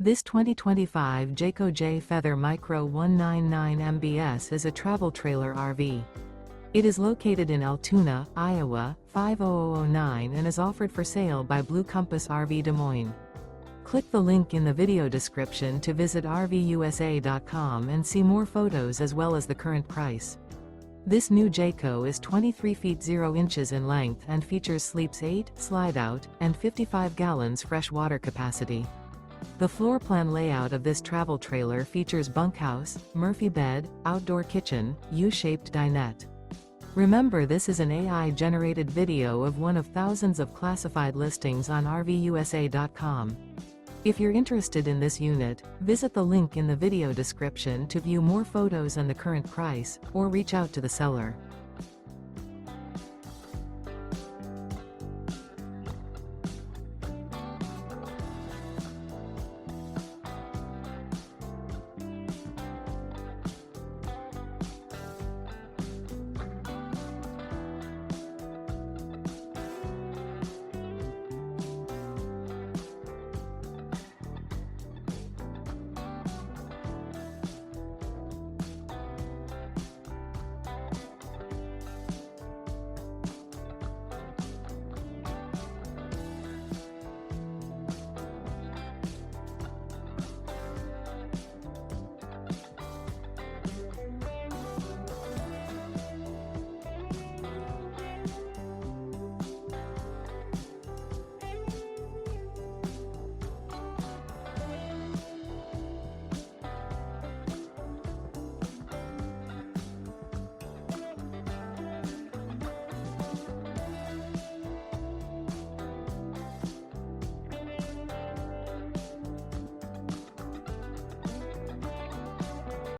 This 2025 Jayco Jay Feather Micro 199 MBS is a travel trailer RV. It is located in Altoona, Iowa, 50009 and is offered for sale by Blue Compass RV Des Moines. Click the link in the video description to visit RVUSA.com and see more photos as well as the current price. This new Jayco is 23 feet 0 inches in length and features sleeps 8, slide-out, and 55 gallons fresh water capacity. The floor plan layout of this travel trailer features bunkhouse, Murphy bed, outdoor kitchen, U-shaped dinette. Remember, this is an AI-generated video of one of thousands of classified listings on RVUSA.com. If you're interested in this unit, visit the link in the video description to view more photos and the current price, or reach out to the seller.